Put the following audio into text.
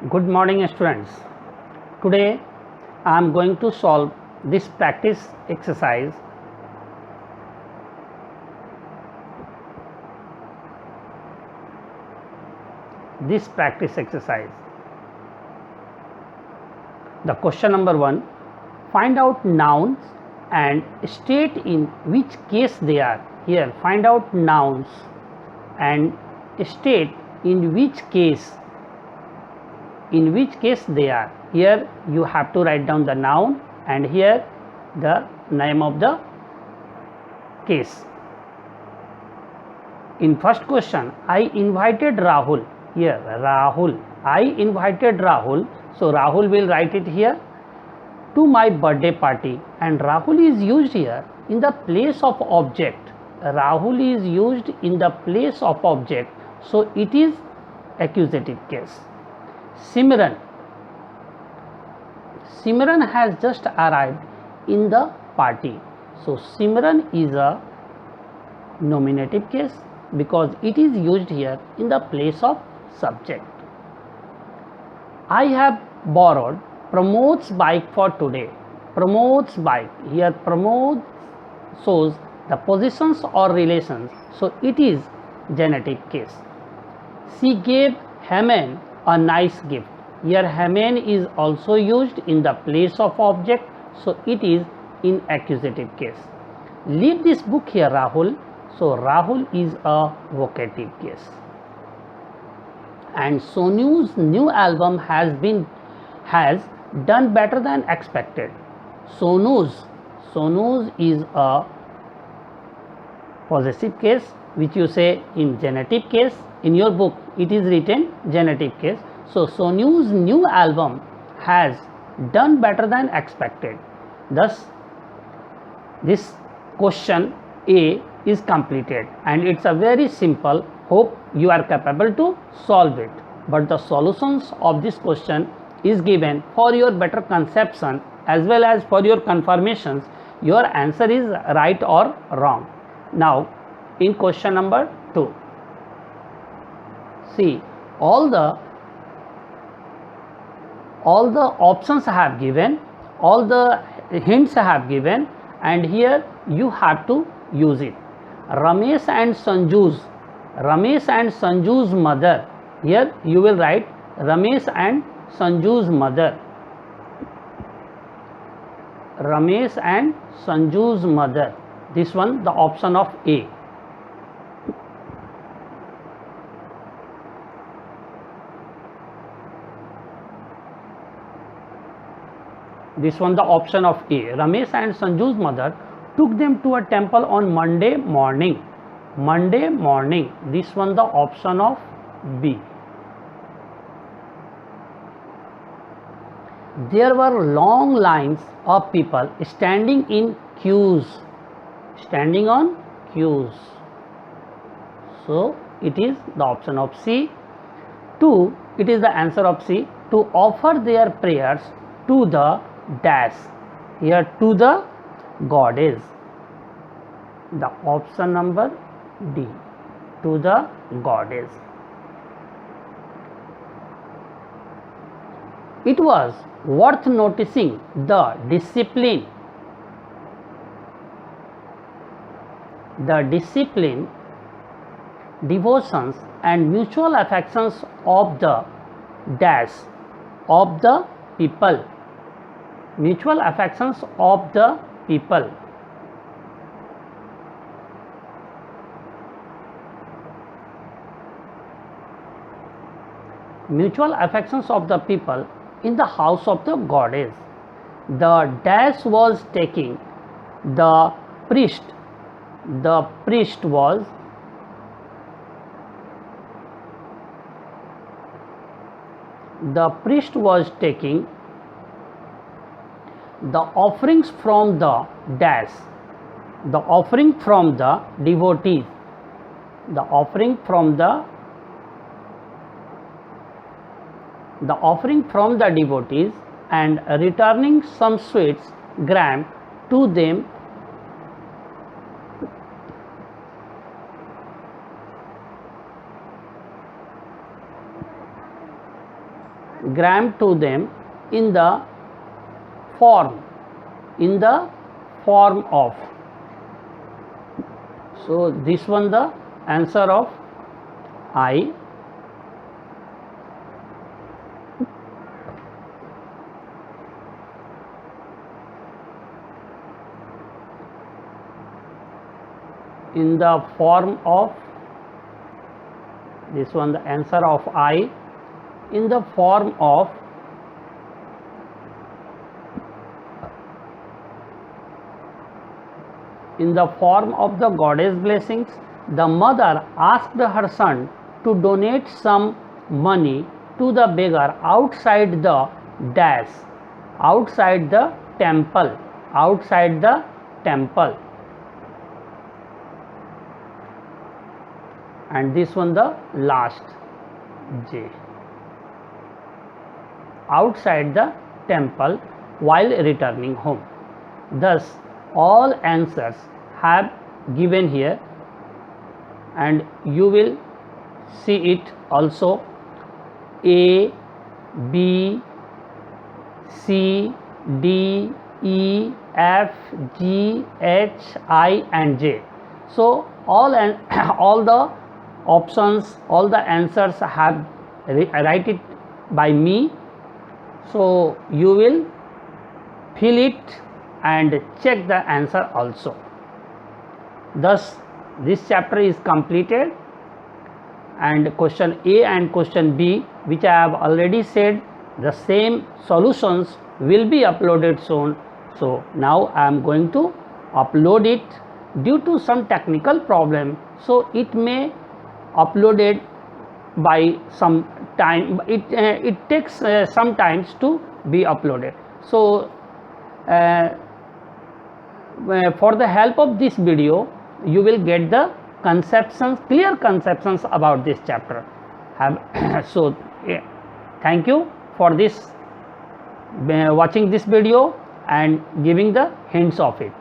Good morning, students. Today I am going to solve this practice exercise. The question number 1, find out nouns and state in which case they are. Here, find out nouns and state in which case they are. Here you have to write down the noun and here the name of the case. In first question, I invited Rahul. Here Rahul, I invited Rahul, so Rahul will write it here, to my birthday party, and Rahul is used here in the place of object. Rahul is used in the place of object, so it is accusative case. Simran has just arrived in the party, so Simran is a nominative case because it is used here in the place of subject. I have borrowed Pramod's bike for today. Pramod's bike, here Pramod shows the positions or relations, so it is genitive case. She gave Haman a nice gift. Here Haman is also used in the place of object, so it is in accusative case. Leave this book here, Rahul, so Rahul is a vocative case. And Sonu's new album has done better than expected. Sonu's is a possessive case, which you say in genitive case. In your book it is written genitive case, so Sonu's new album has done better than expected. Thus this question A is completed and it's a very simple. Hope you are capable to solve it, but the solutions of this question is given for your better conception as well as for your confirmations your answer is right or wrong. Now in question number 2, see all the options I have given, all the hints I have given, and here you have to use it. Ramesh and Sanju's mother. Here you will write Ramesh and Sanju's mother. Ramesh and Sanju's mother. This one the option of A. This one the option of A. Ramesh and Sanju's mother took them to a temple on Monday morning. This one the option of B. There were long lines of people standing on queues. So it is the option of C. 2, it is the answer of C. To offer their prayers to the dash. Here to the goddess. The option number D, to the goddess. It was worth noticing the discipline, devotions and mutual affections of the dash of the people. Mutual affections of the people. Mutual affections of the people in the house of the goddess. The dash was taking the priest. The priest was taking the offerings from the dash. The offering from the devotees. The offering from the devotees and returning some sweets gram to them gram to them in the form of. So this one the answer of I. In the form of, this one the answer of I, in the form of the goddess blessings, the mother asked her son to donate some money to the beggar outside the dash, outside the temple, outside the temple. And this one the last J, outside the temple while returning home. Thus all answers have given here, and you will see it also. A, B, C, D, E, F, G, H, I and J. So all the options, all the answers have write it by me. So you will fill it and check the answer also. Thus this chapter is completed, and question A and question B, which I have already said, the same solutions will be uploaded soon. So now I am going to upload it. Due to some technical problem, so it may uploaded by some time. It takes some times to be uploaded. So for the help of this video, you will get the conceptions, clear conceptions about this chapter. So thank you for this watching this video and giving the hints of it.